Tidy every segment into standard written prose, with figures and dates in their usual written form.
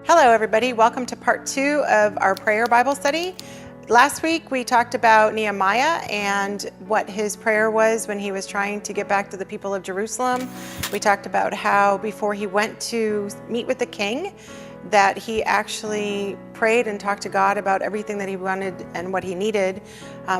Hello, everybody. Welcome to part 2 of our prayer Bible study. Last week, we talked about Nehemiah and what his prayer was when he was trying to get back to the people of Jerusalem. We talked about how before he went to meet with the king, that he actually prayed and talked to God about everything that he wanted and what he needed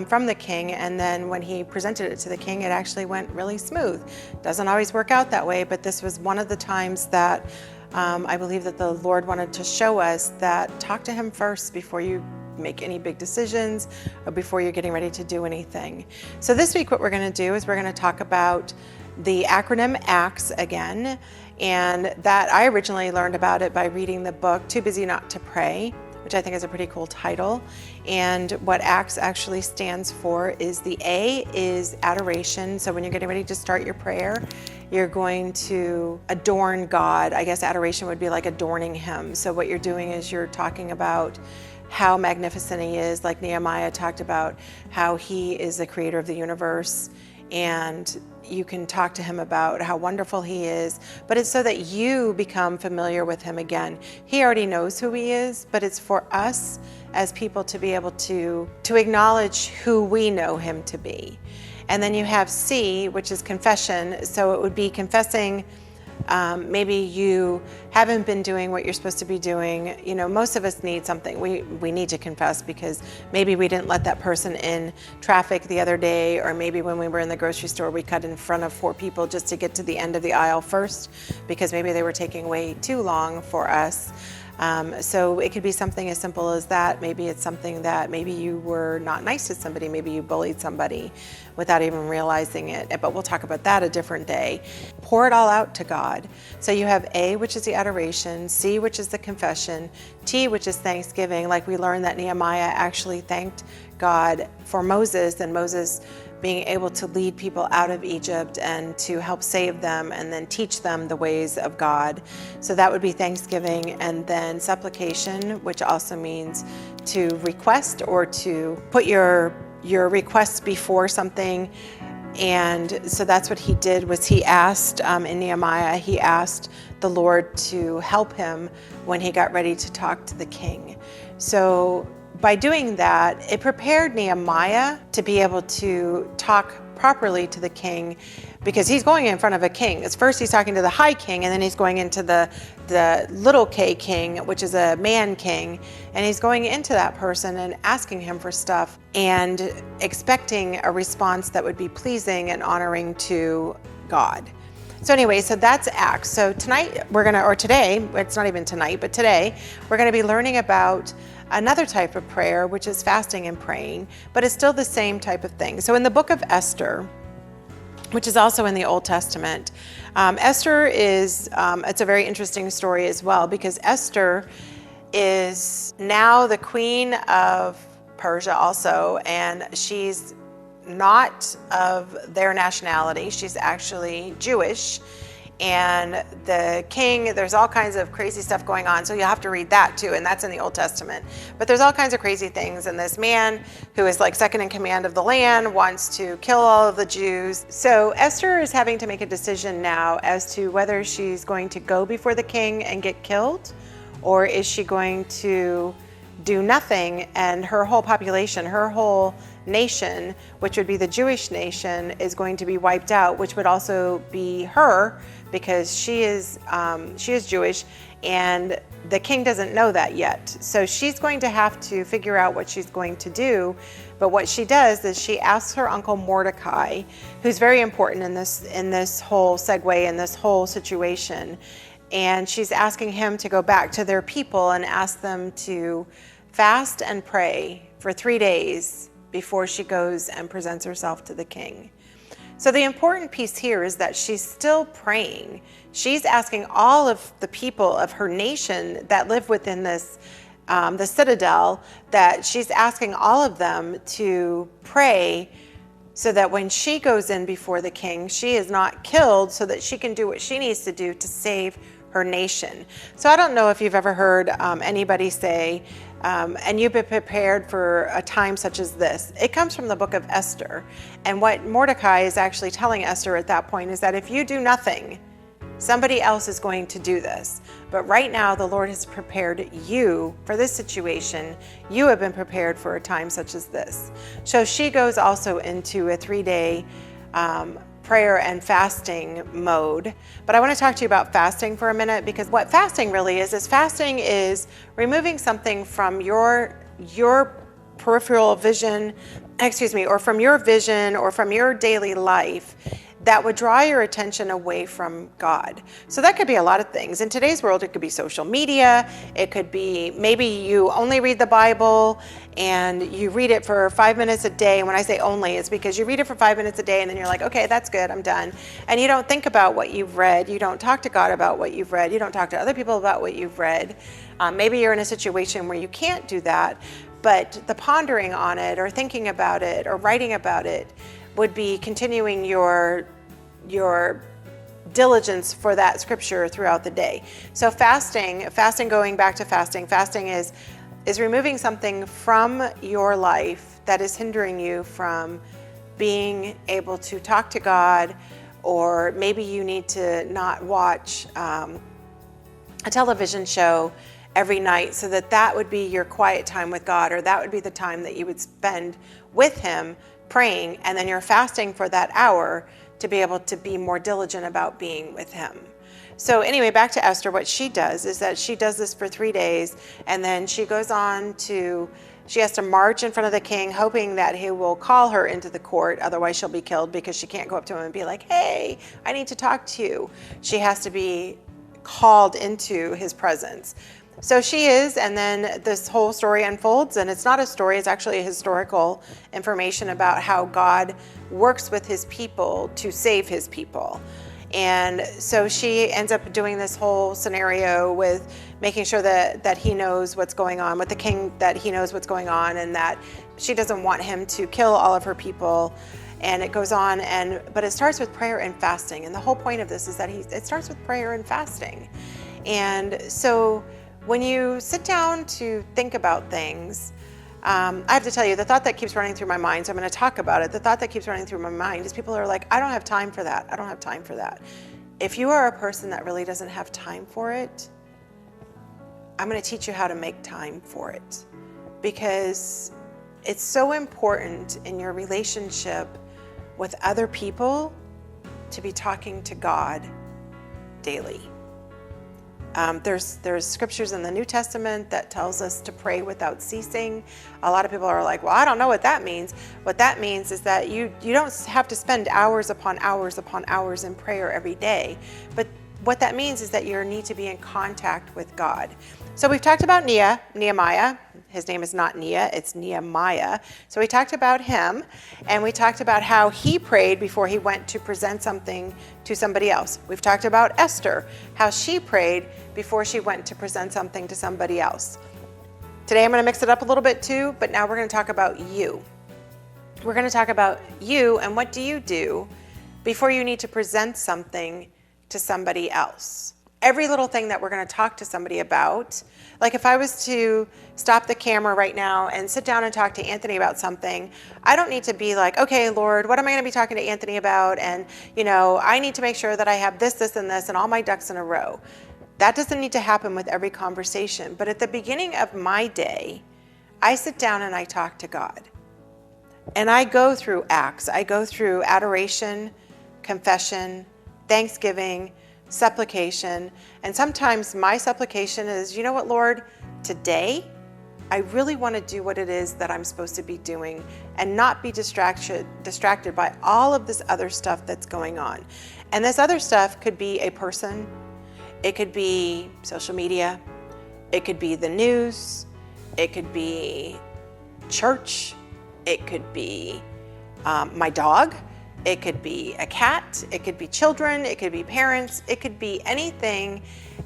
from the king. And then when he presented it to the king, it actually went really smooth. Doesn't always work out that way, but this was one of the times that I believe that the Lord wanted to show us that talk to him first before you make any big decisions or before you're getting ready to do anything. So this week what we're going to do is we're going to talk about the acronym ACTS again, and that I originally learned about it by reading the book Too Busy Not to Pray, which I think is a pretty cool title. And what ACTS actually stands for is the A is adoration. So when you're getting ready to start your prayer, you're going to adorn God. I guess adoration would be like adorning him. So what you're doing is you're talking about how magnificent he is, like Nehemiah talked about how he is the creator of the universe, and you can talk to him about how wonderful he is, but it's so that you become familiar with him again. He already knows who he is, but it's for us as people to be able to acknowledge who we know him to be. And then you have C, which is confession. So it would be confessing maybe you haven't been doing what you're supposed to be doing. You know, most of us need something. We need to confess because maybe we didn't let that person in traffic the other day, or maybe when we were in the grocery store, we cut in front of 4 people just to get to the end of the aisle first because maybe they were taking way too long for us. So it could be something as simple as that. Maybe it's something that maybe you were not nice to somebody. Maybe you bullied somebody without even realizing it. But we'll talk about that a different day. Pour it all out to God. So you have A, which is the adoration, C, which is the confession, T, which is thanksgiving. Like we learned that Nehemiah actually thanked God for Moses, and Moses being able to lead people out of Egypt and to help save them and then teach them the ways of God. So that would be thanksgiving. And then supplication, which also means to request or to put your requests before something. And so that's what he did, was he asked in Nehemiah, he asked the Lord to help him when he got ready to talk to the king. So by doing that, it prepared Nehemiah to be able to talk properly to the king, because he's going in front of a king. First he's talking to the high king, and then he's going into the little k king, which is a man king, and he's going into that person and asking him for stuff and expecting a response that would be pleasing and honoring to God. So anyway, so that's ACTS. So tonight today, it's not even tonight, but today, we're gonna be learning about another type of prayer, which is fasting and praying, but it's still the same type of thing. So in the book of Esther, which is also in the Old Testament, Esther is, it's a very interesting story as well, because Esther is now the queen of Persia also, and she's not of their nationality. She's actually Jewish. And the king, there's all kinds of crazy stuff going on. So you have to read that too. And that's in the Old Testament. But there's all kinds of crazy things. And this man who is like second in command of the land wants to kill all of the Jews. So Esther is having to make a decision now as to whether she's going to go before the king and get killed, or is she going to do nothing, and her whole population, her whole nation, which would be the Jewish nation, is going to be wiped out, which would also be her, because she is Jewish, and the king doesn't know that yet. So she's going to have to figure out what she's going to do. But what she does is she asks her uncle Mordecai, who's very important in this whole segue, in this whole situation, and she's asking him to go back to their people and ask them to fast and pray for 3 days before she goes and presents herself to the king. So the important piece here is that she's still praying. She's asking all of the people of her nation that live within this, the citadel, that she's asking all of them to pray so that when she goes in before the king, she is not killed, so that she can do what she needs to do to save her nation. So I don't know if you've ever heard anybody say, and you've been prepared for a time such as this. It comes from the book of Esther. And what Mordecai is actually telling Esther at that point is that if you do nothing, Somebody else is going to do this. But right now, the Lord has prepared you for this situation. You have been prepared for a time such as this. So she goes also into a 3-day prayer and fasting mode. But I want to talk to you about fasting for a minute, because what fasting really is fasting is removing something from your peripheral vision, or from your vision or from your daily life that would draw your attention away from God. So that could be a lot of things. In today's world, it could be social media. It could be maybe you only read the Bible and you read it for 5 minutes a day. And when I say only, it's because you read it for 5 minutes a day and then you're like, okay, that's good, I'm done. And you don't think about what you've read. You don't talk to God about what you've read. You don't talk to other people about what you've read. Maybe you're in a situation where you can't do that, but the pondering on it or thinking about it or writing about it would be continuing your diligence for that scripture throughout the day. So fasting, going back to fasting is removing something from your life that is hindering you from being able to talk to God, or maybe you need to not watch a television show every night, so that would be your quiet time with God, or that would be the time that you would spend with Him praying, and then you're fasting for that hour to be able to be more diligent about being with Him. So anyway, back to Esther, what she does is that she does this for 3 days, and then she goes on to, she has to march in front of the king, hoping that he will call her into the court, otherwise she'll be killed, because she can't go up to him and be like, hey, I need to talk to you. She has to be called into his presence. So she is, and then this whole story unfolds, and it's not a story, it's actually a historical information about how God works with His people to save His people. And so she ends up doing this whole scenario with making sure that he knows what's going on, with the king, that he knows what's going on, and that she doesn't want him to kill all of her people. And it goes on, but it starts with prayer and fasting. And the whole point of this is that it starts with prayer and fasting. And so when you sit down to think about things, I have to tell you, the thought that keeps running through my mind, so I'm going to talk about it. The thought that keeps running through my mind is people are like, I don't have time for that. I don't have time for that. If you are a person that really doesn't have time for it, I'm going to teach you how to make time for it, because it's so important in your relationship with other people to be talking to God daily. There's scriptures in the New Testament that tells us to pray without ceasing. A lot of people are like, well, I don't know what that means. What that means is that you don't have to spend hours upon hours upon hours in prayer every day. But what that means is that you need to be in contact with God. So we've talked about Nehemiah. His name is not Nia, it's Nehemiah. So we talked about him, and we talked about how he prayed before he went to present something to somebody else. We've talked about Esther, how she prayed before she went to present something to somebody else. Today I'm going to mix it up a little bit too, but now we're going to talk about you. We're going to talk about you and what do you do before you need to present something to somebody else. Every little thing that we're going to talk to somebody about, like if I was to stop the camera right now and sit down and talk to Anthony about something, I don't need to be like, okay, Lord, what am I going to be talking to Anthony about? And, I need to make sure that I have this, this, and this, and all my ducks in a row. That doesn't need to happen with every conversation. But at the beginning of my day, I sit down and I talk to God. And I go through acts. I go through adoration, confession, thanksgiving, supplication. And sometimes my supplication is, you know what, Lord, today I really want to do what it is that I'm supposed to be doing and not be distracted by all of this other stuff that's going on. And this other stuff could be a person, it could be social media, it could be the news, it could be church, it could be my dog, it could be a cat, it could be children, it could be parents, it could be anything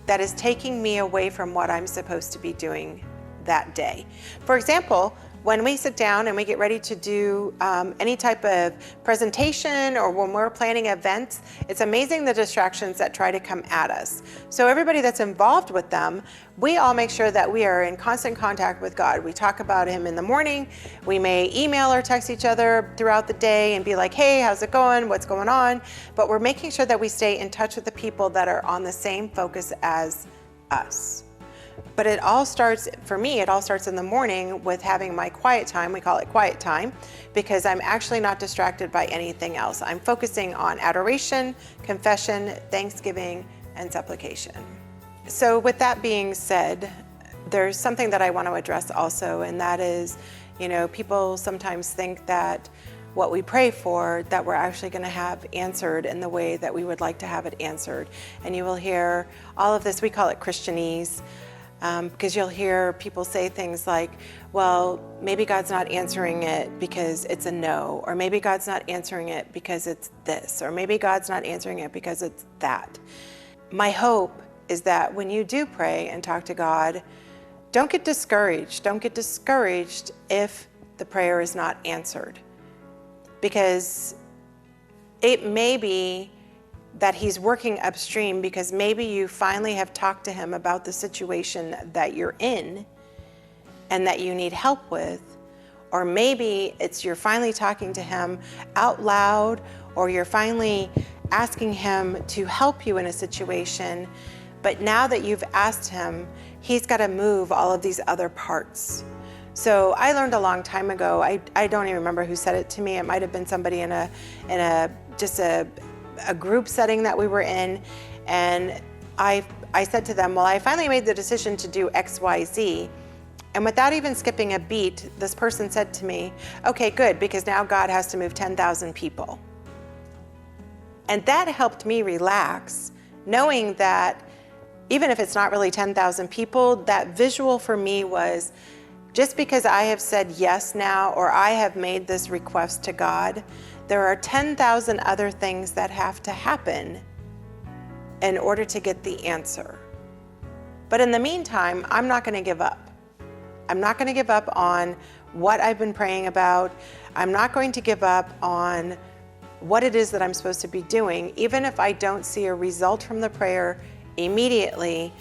that is taking me away from what I'm supposed to be doing that day. For example, when we sit down and we get ready to do any type of presentation or when we're planning events, it's amazing the distractions that try to come at us. So everybody that's involved with them, we all make sure that we are in constant contact with God. We talk about him in the morning. We may email or text each other throughout the day and be like, hey, how's it going? What's going on? But we're making sure that we stay in touch with the people that are on the same focus as us. But it all starts, for me, it all starts in the morning with having my quiet time. We call it quiet time because I'm actually not distracted by anything else. I'm focusing on adoration, confession, thanksgiving, and supplication. So with that being said, there's something that I want to address also, and that is, people sometimes think that what we pray for, that we're actually going to have answered in the way that we would like to have it answered. And you will hear all of this, we call it Christianese, because you'll hear people say things like, well, maybe God's not answering it because it's a no, or maybe God's not answering it because it's this, or maybe God's not answering it because it's that. My hope is that when you do pray and talk to God, don't get discouraged. Don't get discouraged if the prayer is not answered, because it may be that he's working upstream because maybe you finally have talked to him about the situation that you're in and that you need help with, or maybe it's you're finally talking to him out loud, or you're finally asking him to help you in a situation, but now that you've asked him, he's got to move all of these other parts. So I learned a long time ago, I don't even remember who said it to me. It might have been somebody in a group setting that we were in, and I said to them, well, I finally made the decision to do X, Y, Z. And without even skipping a beat, this person said to me, okay, good, because now God has to move 10,000 people. And that helped me relax, knowing that even if it's not really 10,000 people, that visual for me was, just because I have said yes now, or I have made this request to God, there are 10,000 other things that have to happen in order to get the answer. But in the meantime, I'm not going to give up. I'm not going to give up on what I've been praying about. I'm not going to give up on what it is that I'm supposed to be doing. Even if I don't see a result from the prayer immediately,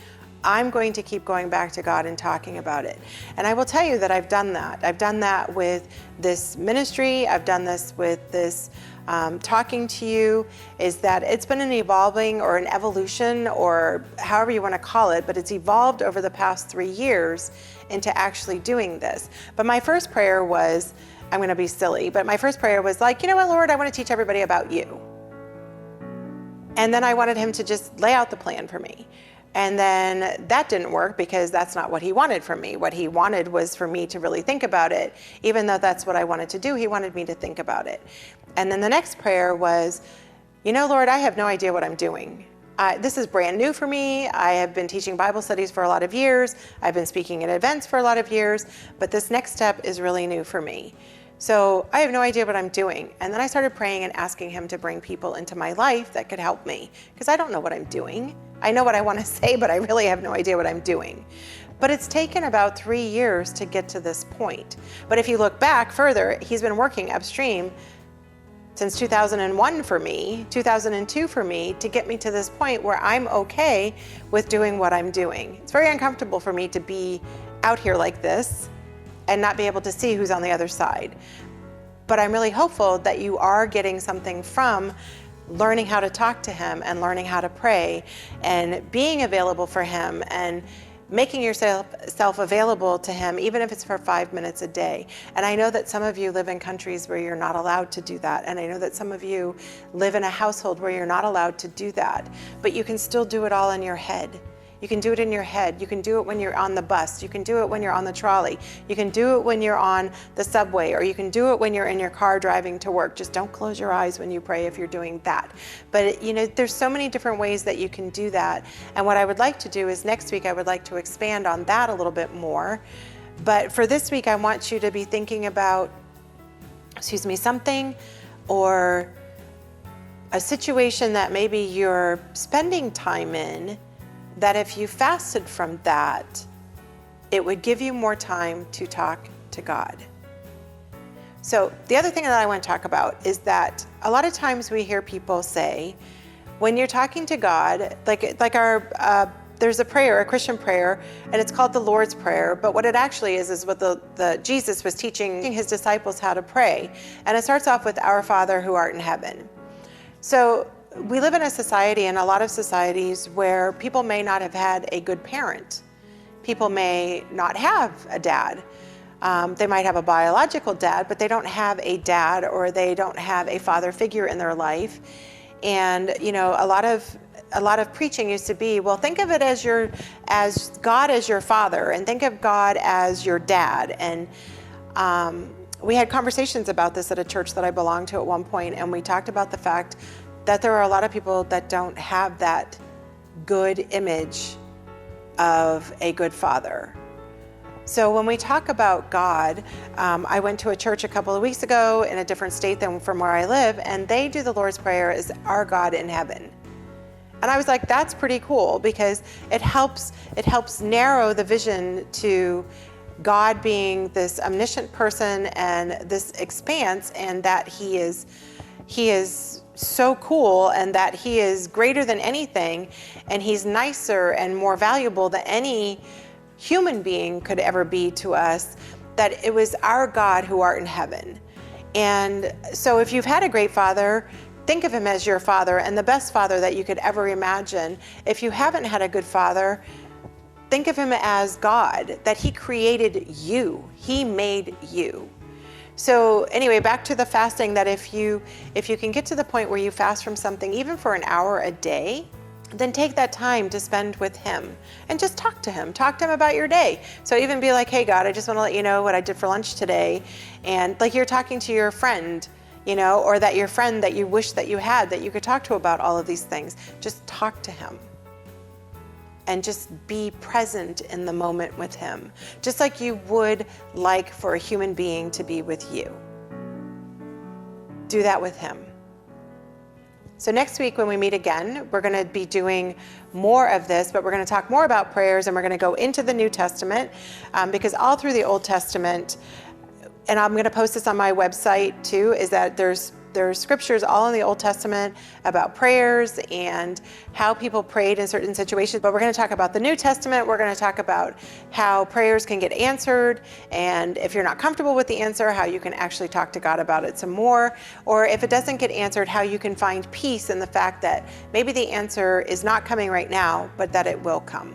I'm going to keep going back to God and talking about it. And I will tell you that I've done that. I've done that with this ministry. I've done this with this talking to you, is that it's been an evolving or an evolution, or however you want to call it, but it's evolved over the past 3 years into actually doing this. But my first prayer was, I'm going to be silly, but my first prayer was like, you know what, Lord, I want to teach everybody about you. And then I wanted him to just lay out the plan for me. And then that didn't work because that's not what he wanted from me. What he wanted was for me to really think about it. Even though that's what I wanted to do, he wanted me to think about it. And then the next prayer was, you know, Lord, I have no idea what I'm doing. This is brand new for me. I have been teaching Bible studies for a lot of years. I've been speaking at events for a lot of years, but this next step is really new for me. So I have no idea what I'm doing. And then I started praying and asking him to bring people into my life that could help me, because I don't know what I'm doing. I know what I want to say, but I really have no idea what I'm doing. But it's taken about 3 years to get to this point. But if you look back further, he's been working upstream since 2001 for me, 2002 for me, to get me to this point where I'm okay with doing what I'm doing. It's very uncomfortable for me to be out here like this and not be able to see who's on the other side. But I'm really hopeful that you are getting something from learning how to talk to him and learning how to pray and being available for him and making yourself available to him, even if it's for 5 minutes a day. And I know that some of you live in countries where you're not allowed to do that. And I know that some of you live in a household where you're not allowed to do that, but you can still do it all in your head. You can do it in your head. You can do it when you're on the bus. You can do it when you're on the trolley. You can do it when you're on the subway, or you can do it when you're in your car driving to work. Just don't close your eyes when you pray if you're doing that. But you know, there's so many different ways that you can do that. And what I would like to do is next week, I would like to expand on that a little bit more. But for this week, I want you to be thinking about, something or a situation that maybe you're spending time in, that if you fasted from that, it would give you more time to talk to God. So the other thing that I want to talk about is that a lot of times we hear people say, when you're talking to God, like our there's a prayer, a Christian prayer, and it's called the Lord's Prayer. But what it actually is what the Jesus was teaching his disciples how to pray. And it starts off with "Our Father who art in heaven." So we live in a society, and a lot of societies, where people may not have had a good parent. People may not have a dad. They might have a biological dad, but they don't have a dad, or they don't have a father figure in their life. And you know, a lot of preaching used to be, well, think of it as God as your father, and think of God as your dad. And we had conversations about this at a church that I belonged to at one point, and we talked about the fact that there are a lot of people that don't have that good image of a good father. So when we talk about God, I went to a church a couple of weeks ago in a different state than from where I live, and they do the Lord's Prayer as "Our God in heaven." And I was like, that's pretty cool, because it helps narrow the vision to God being this omniscient person and this expanse, and that he is so cool, and that he is greater than anything, and he's nicer and more valuable than any human being could ever be to us, that it was our God who art in heaven. And so if you've had a great father, think of him as your father, and the best father that you could ever imagine. If you haven't had a good father, think of him as God, that he created you. He made you. So anyway, back to the fasting, that if you can get to the point where you fast from something, even for an hour a day, then take that time to spend with him and just talk to him about your day. So even be like, "Hey God, I just want to let you know what I did for lunch today." And like you're talking to your friend, you know, or that your friend that you wish that you had, that you could talk to about all of these things. Just talk to him and just be present in the moment with him, just like you would like for a human being to be with you. Do that with him. So next week when we meet again, we're going to be doing more of this, but we're going to talk more about prayers, and we're going to go into the New Testament, because all through the Old Testament, and I'm going to post this on my website too, is that there's scriptures all in the Old Testament about prayers and how people prayed in certain situations. But we're going to talk about the New Testament. We're going to talk about how prayers can get answered, and if you're not comfortable with the answer, how you can actually talk to God about it some more. Or if it doesn't get answered, how you can find peace in the fact that maybe the answer is not coming right now, but that it will come.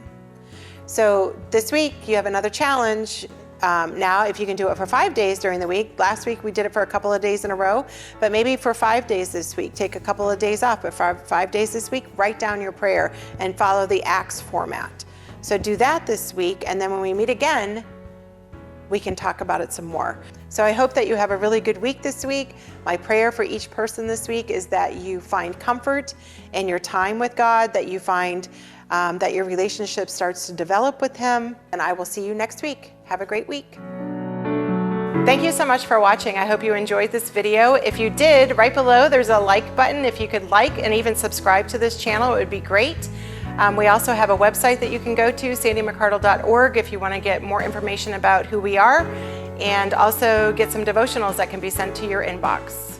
So this week you have another challenge. Now, if you can do it for 5 days during the week. Last week we did it for a couple of days in a row, but maybe for 5 days this week, take a couple of days off, but for 5 days this week, write down your prayer and follow the Acts format. So do that this week, and then when we meet again, we can talk about it some more. So I hope that you have a really good week this week. My prayer for each person this week is that you find comfort in your time with God, that you find that your relationship starts to develop with him, and I will see you next week. Have a great week. Thank you so much for watching. I hope you enjoyed this video. If you did, right below there's a like button. If you could like and even subscribe to this channel, it would be great. We also have a website that you can go to, sandymcardle.org, if you want to get more information about who we are, and also get some devotionals that can be sent to your inbox.